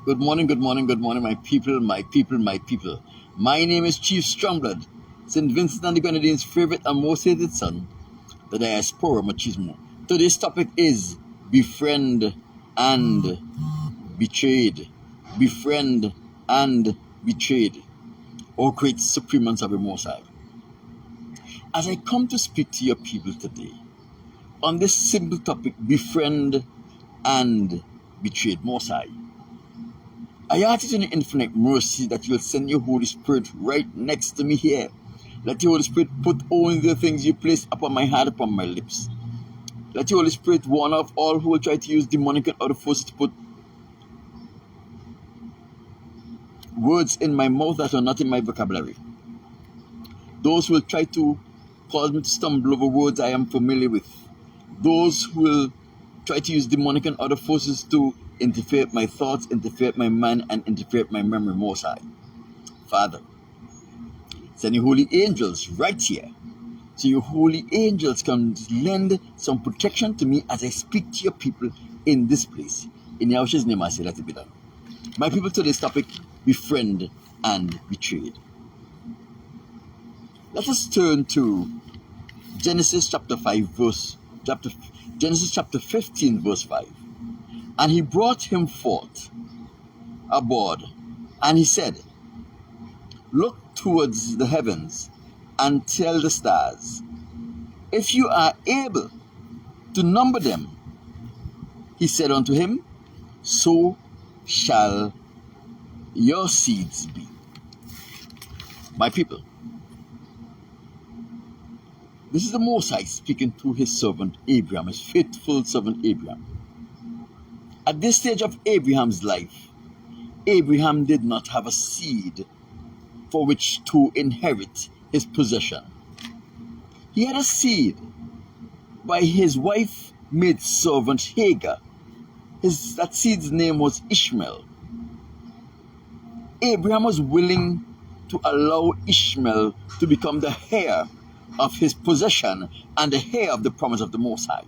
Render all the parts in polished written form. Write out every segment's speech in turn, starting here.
Good morning, good morning, good morning, my people, my people, my people. My name is Chief Strongblood, St. Vincent and the Grenadines' favorite and most hated son, the diaspora machismo. Today's topic is befriend and betrayed. Befriend and betrayed. O great supremans of the Most High. As I come to speak to your people today, on this simple topic, befriend and betrayed, Most High, I ask it in your infinite mercy that you'll send your Holy Spirit right next to me here. Let your Holy Spirit put only the things you place upon my heart, upon my lips. Let your Holy Spirit warn off all who will try to use demonic and other forces to put words in my mouth that are not in my vocabulary. Those who will try to cause me to stumble over words I am familiar with. Those who will try to use demonic and other forces to interfere with my thoughts, interfere with my mind, and interfere with my memory, Most High. Father, send your holy angels right here, so your holy angels can lend some protection to me as I speak to your people in this place. In Yahushua's name I say, let it be done. My people, today's topic, befriend and betrayed. Let us turn to Genesis chapter 15, verse 5. And he brought him forth aboard, and he said, Look towards the heavens, and tell the stars, if you are able to number them. He said unto him, So shall your seeds be. My people, this is the Most High speaking to his servant Abraham, his faithful servant Abraham. At this stage of Abraham's life, Abraham did not have a seed for which to inherit his possession. He had a seed by his wife maidservant Hagar. That seed's name was Ishmael. Abraham was willing to allow Ishmael to become the heir of his possession and the heir of the promise of the Most High.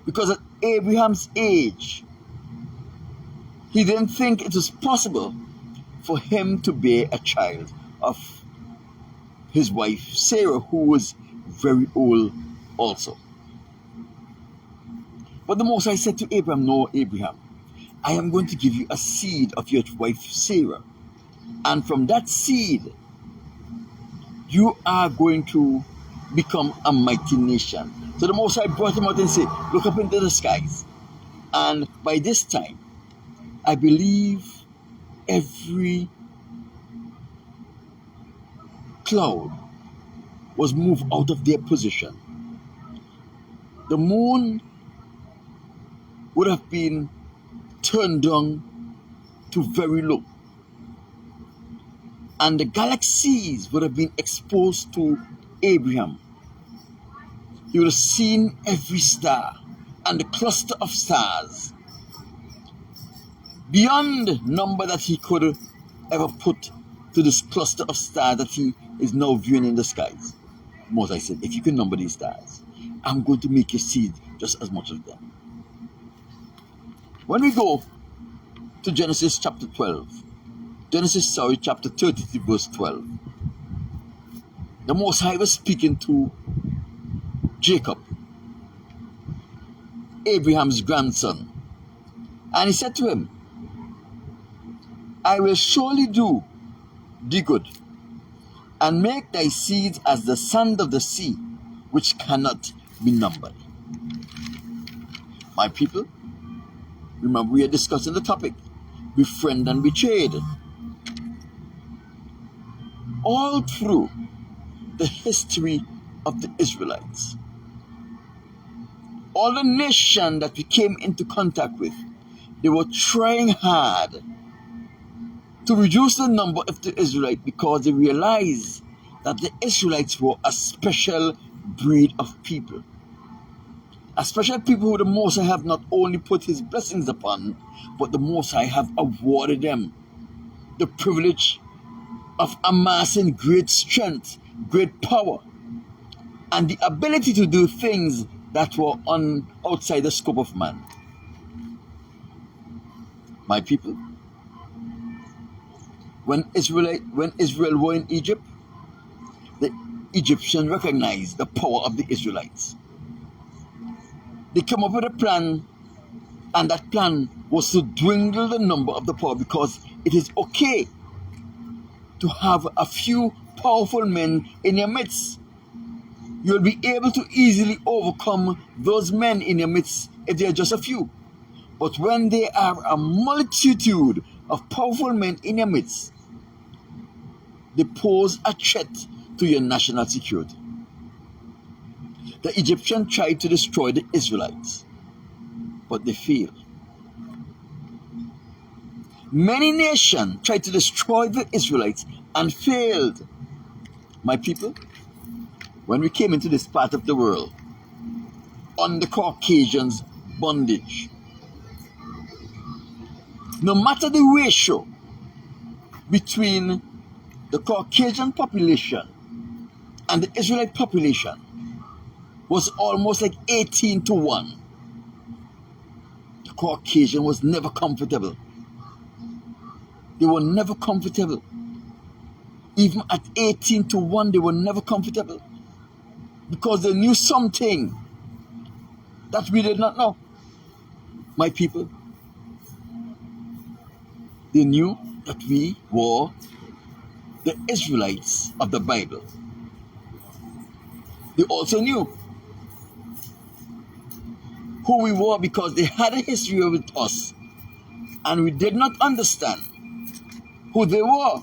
Because at Abraham's age, he didn't think it was possible for him to bear a child of his wife Sarah, who was very old also. But the Most High said to Abraham, No, Abraham, I am going to give you a seed of your wife Sarah. And from that seed, you are going to become a mighty nation. So the Most High brought him out and said, Look up into the skies. And by this time, I believe every cloud was moved out of their position. The moon would have been turned down to very low. And the galaxies would have been exposed to Abraham. He would have seen every star and the cluster of stars beyond number that he could ever put to this cluster of stars that he is now viewing in the skies. Moses said, if you can number these stars, I'm going to make your seed just as much as them. When we go to Genesis chapter 33, verse 12, the Most High was speaking to Jacob, Abraham's grandson, and he said to him, I will surely do thee good, and make thy seed as the sand of the sea, which cannot be numbered. My people, remember we are discussing the topic, befriend and betrayed. All through the history of the Israelites, all the nation that we came into contact with, they were trying hard to reduce the number of the Israelites because they realized that the Israelites were a special breed of people. A special people who the Most High have not only put his blessings upon, but the Most High have awarded them the privilege of amassing great strength, great power, and the ability to do things that were outside the scope of man. My people, When Israel were in Egypt, the Egyptians recognized the power of the Israelites. They came up with a plan, and that plan was to dwindle the number of the power, because it is okay to have a few powerful men in your midst. You'll be able to easily overcome those men in your midst if they are just a few. But when there are a multitude of powerful men in your midst, they pose a threat to your national security. The Egyptians tried to destroy the Israelites, but they failed. Many nations tried to destroy the Israelites and failed. My people, when we came into this part of the world, under Caucasians' bondage, no matter the ratio between the Caucasian population and the Israelite population was almost like 18-1. The Caucasian was never comfortable. They were never comfortable. Even at 18-1, they were never comfortable, because they knew something that we did not know. My people, they knew that we were the Israelites of the Bible. They also knew who we were, because they had a history with us, and we did not understand who they were.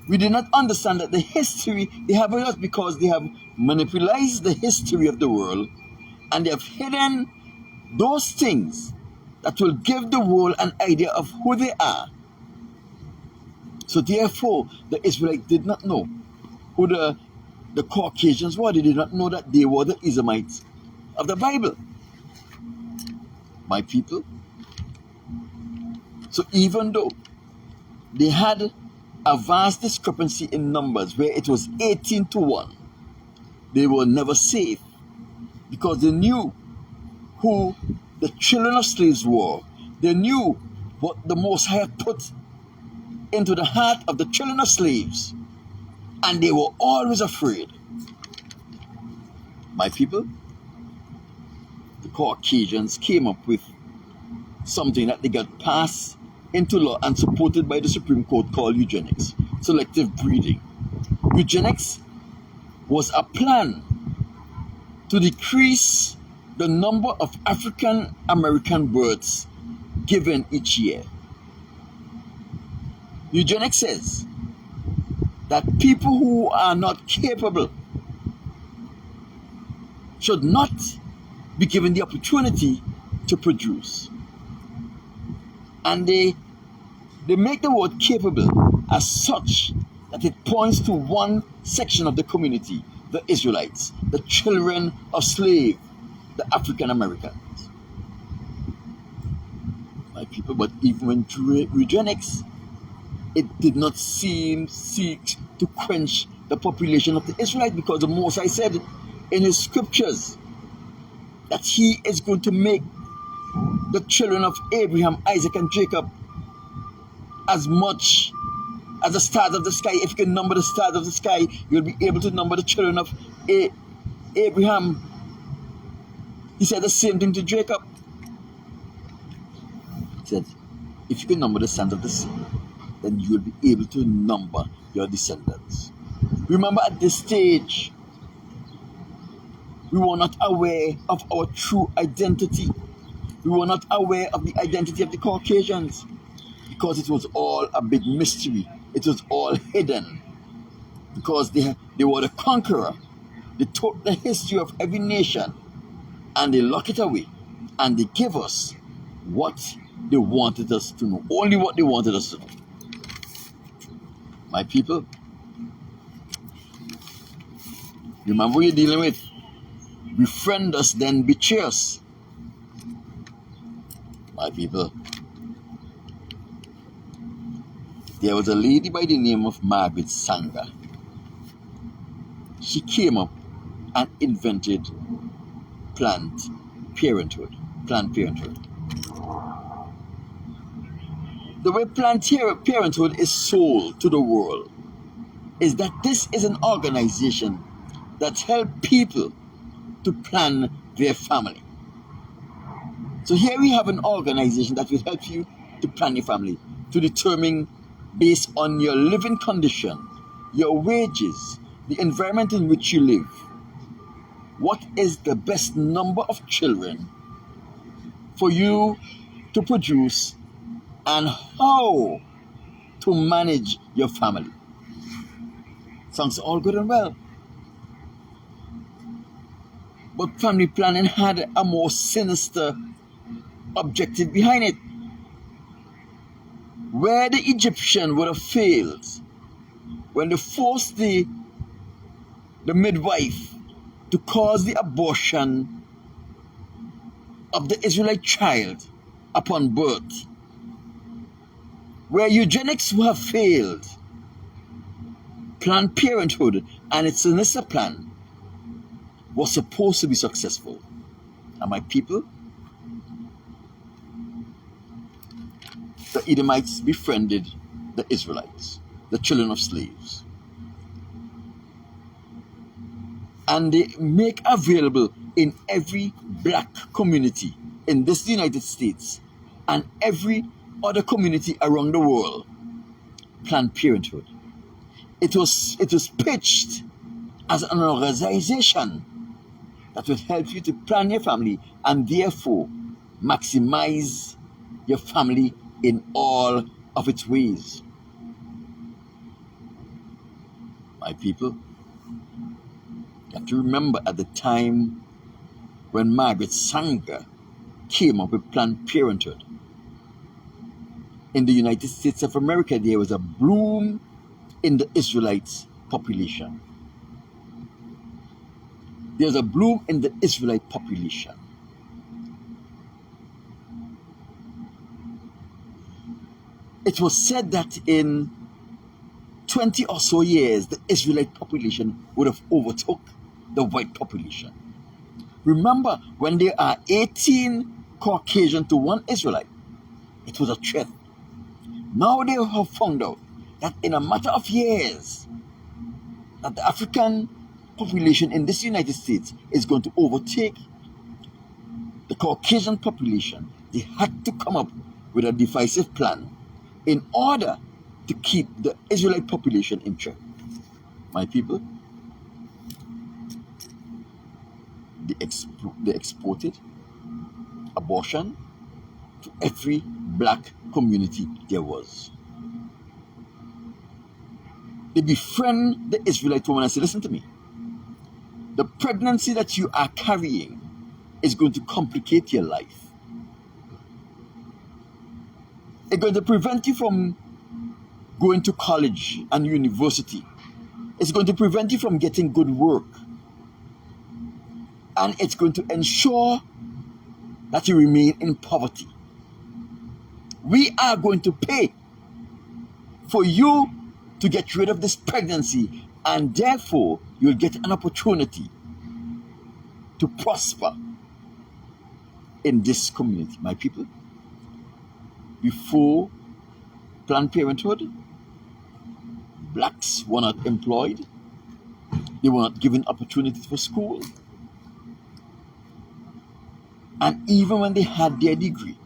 We did not understand that the history they have with us, because they have manipulated the history of the world, and they have hidden those things that will give the world an idea of who they are. So therefore, the Israelites did not know who the Caucasians were. They did not know that they were the Edomites of the Bible. My people. So even though they had a vast discrepancy in numbers, where it was 18-1, they were never safe, because they knew who the children of slaves were. They knew what the Most High had put into the heart of the children of slaves, and they were always afraid. My people, the Caucasians came up with something that they got passed into law and supported by the Supreme Court, called eugenics, selective breeding. Eugenics was a plan to decrease the number of African American births given each year. Eugenics says that people who are not capable should not be given the opportunity to produce. And they make the word capable as such that it points to one section of the community, the Israelites, the children of slaves, the African Americans. My people, but even when eugenics, it did not seek to quench the population of the Israelites, because the Most High said in his scriptures that he is going to make the children of Abraham, Isaac, and Jacob as much as the stars of the sky. If you can number the stars of the sky, you'll be able to number the children of Abraham. He said the same thing to Jacob. He said, if you can number the sands of the sea, then you will be able to number your descendants. Remember, at this stage, we were not aware of our true identity. We were not aware of the identity of the Caucasians, because it was all a big mystery. It was all hidden, because they were the conqueror. They took the history of every nation and they locked it away, and they gave us what they wanted us to know, only what they wanted us to know. My people, remember who you're dealing with. Befriend us, then betray us. My people, there was a lady by the name of Margaret Sanger. She came up and invented Planned Parenthood. The way Planned Parenthood is sold to the world is that this is an organization that helps people to plan their family. So here we have an organization that will help you to plan your family, to determine based on your living condition, your wages, the environment in which you live, what is the best number of children for you to produce and how to manage your family. Sounds all good and well. But family planning had a more sinister objective behind it. Where the Egyptian would have failed when they forced the midwife to cause the abortion of the Israelite child upon birth, where eugenics would have failed, Planned Parenthood and its sinister plan was supposed to be successful. And my people, the Edomites befriended the Israelites, the children of slaves. And they make available in every black community in this United States and every other community around the world Planned Parenthood. It was pitched as an organization that would help you to plan your family and therefore maximize your family in all of its ways. My people, you have to remember at the time when Margaret Sanger came up with Planned Parenthood, in the United States of America, there was a bloom in the Israelite population. There's a bloom in the Israelite population. It was said that in 20 or so years, the Israelite population would have overtook the white population. Remember, when there are 18 Caucasian to 1 Israelite, it was a threat. Now they have found out that in a matter of years, that the African population in this United States is going to overtake the Caucasian population. They had to come up with a divisive plan in order to keep the Israelite population in check. My people, they exported abortion to every black community there was. They befriend the Israelite woman and say, listen to me, the pregnancy that you are carrying is going to complicate your life. It's going to prevent you from going to college and university. It's going to prevent you from getting good work. And it's going to ensure that you remain in poverty. We are going to pay for you to get rid of this pregnancy, and therefore you'll get an opportunity to prosper in this community. My people, before Planned Parenthood, blacks were not employed. They were not given opportunities for school. And even when they had their degree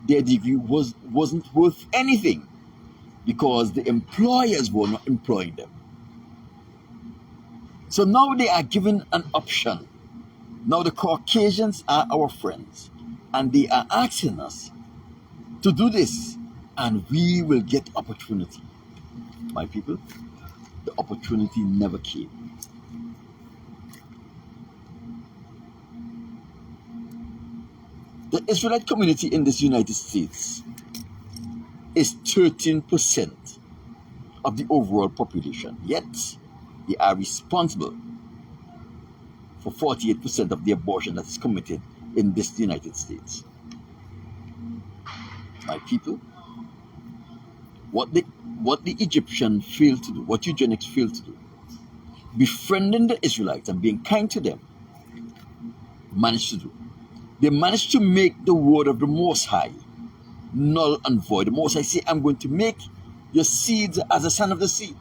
wasn't worth anything because the employers were not employing them. So now they are given an option. Now the Caucasians are our friends, and they are asking us to do this, and we will get opportunity. My people, the opportunity never came. The Israelite community in this United States is 13% of the overall population, yet they are responsible for 48% of the abortion that is committed in this United States. My people, what the Egyptian failed to do, what eugenics failed to do, befriending the Israelites and being kind to them, managed to do. They managed to make the word of the Most High null and void. The Most I say, I'm going to make your seeds as the sand of the sea.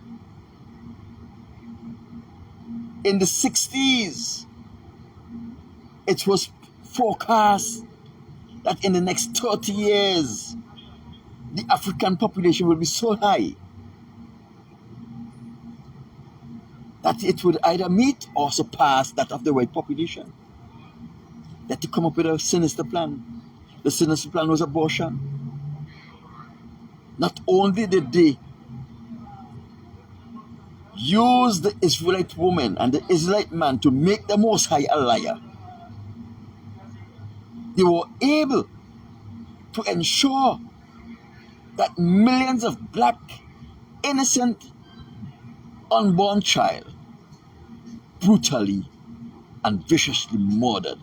In the 60s, it was forecast that in the next 30 years, the African population will be so high that it would either meet or surpass that of the white population. That to come up with a sinister plan. The sinister plan was abortion. Not only did they use the Israelite woman and the Israelite man to make the Most High a liar, they were able to ensure that millions of black, innocent, unborn child brutally and viciously murdered,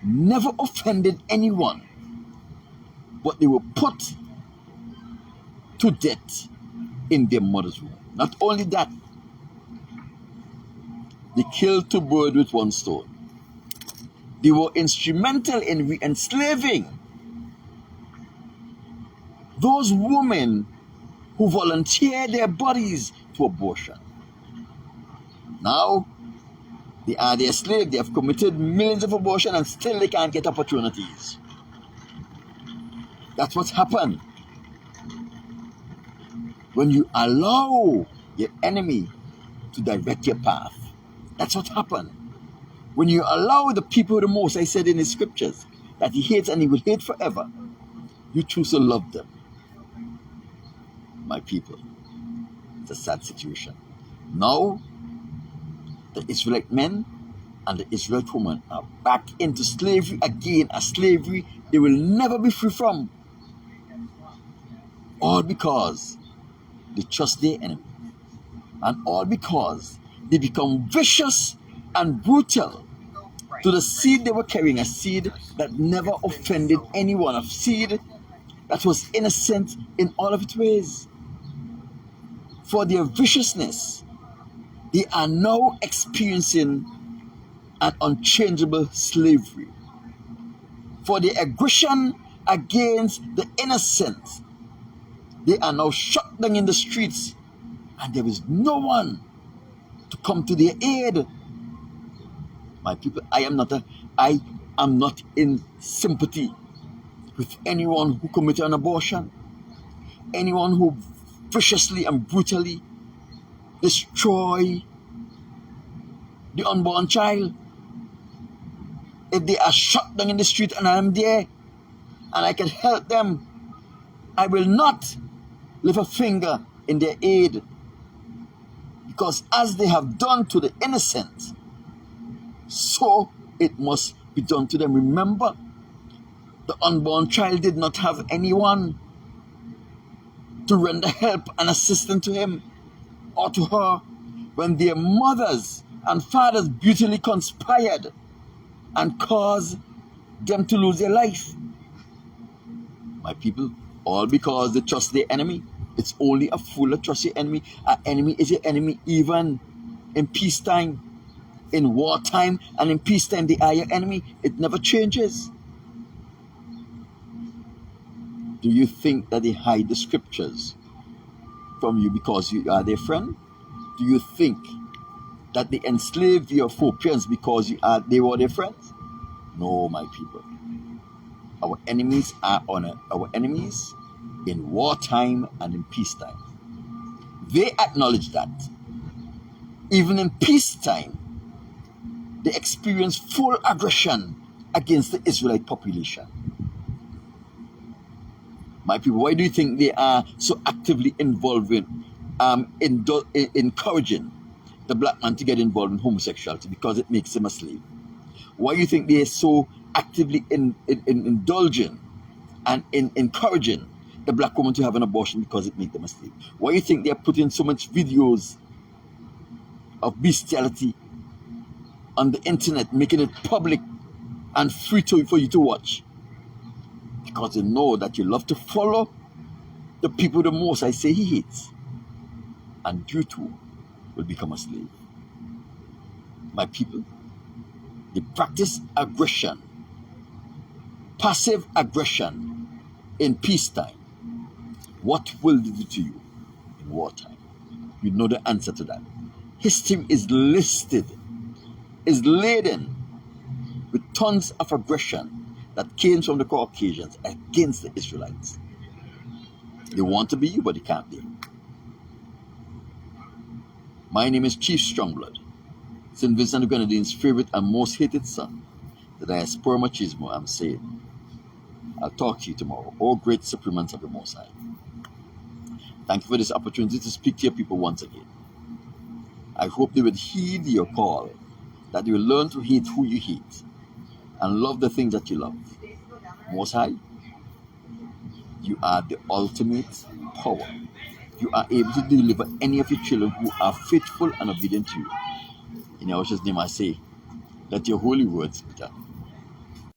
never offended anyone, but they were put to death in their mother's womb. Not only that, they killed two birds with one stone. They were instrumental in re-enslaving those women who volunteered their bodies to abortion. Now, they are their slaves. They have committed millions of abortions and still they can't get opportunities. That's what's happened when you allow your enemy to direct your path. That's what happened. When you allow the people the most, I said in the scriptures, that he hates and he will hate forever, you choose to love them. My people, it's a sad situation. Now, the Israelite men and the Israelite women are back into slavery again, a slavery they will never be free from. All because they trust their enemy. And all because they become vicious and brutal to the seed they were carrying, a seed that never offended anyone, a seed that was innocent in all of its ways. For their viciousness, they are now experiencing an unchangeable slavery. For their aggression against the innocent, they are now shut down in the streets, and there is no one to come to their aid. My people, I am not in sympathy with anyone who committed an abortion, anyone who viciously and brutally destroy the unborn child. If they are shut down in the street and I am there and I can help them, I will not lift a finger in their aid, because as they have done to the innocent, so it must be done to them. Remember, the unborn child did not have anyone to render help and assistance to him or to her when their mothers and fathers brutally conspired and caused them to lose their life. My people, all because they trust their enemy. It's only a fool that trusts your enemy. Our enemy is your enemy even in peacetime. In wartime and in peacetime, they are your enemy. It never changes. Do you think that they hide the scriptures from you because you are their friend? Do you think that they enslaved your foreparents because they were their friends? No, my people. Our enemies are our enemies in wartime and in peacetime. They acknowledge that. Even in peacetime, they experience full aggression against the Israelite population. My people, why do you think they are so actively involved in encouraging the black man to get involved in homosexuality? Because it makes him a slave. Why do you think they are so actively indulging and encouraging the black woman to have an abortion? Because it makes them a slave. Why do you think they are putting so much videos of bestiality on the internet, making it public and free for you to watch? Because they know that you love to follow the people the most I say he hates, and you too will become a slave. My people, they practice aggression, passive aggression, in peacetime? What will they do to you in wartime? You know the answer to that. History is is laden with tons of aggression that came from the Caucasians against the Israelites. They want to be you, but they can't be. My name is Chief Strongblood, St. Vincent the Grenadines' favorite and most hated son. The diaspora machismo, I'm saying. I'll talk to you tomorrow. Oh, great suprements of the Most High. Thank you for this opportunity to speak to your people once again. I hope they would heed your call, that you will learn to hate who you hate, and love the things that you love. Most High, you are the ultimate power. You are able to deliver any of your children who are faithful and obedient to you. In Yahushua's name I say, let your holy words be done.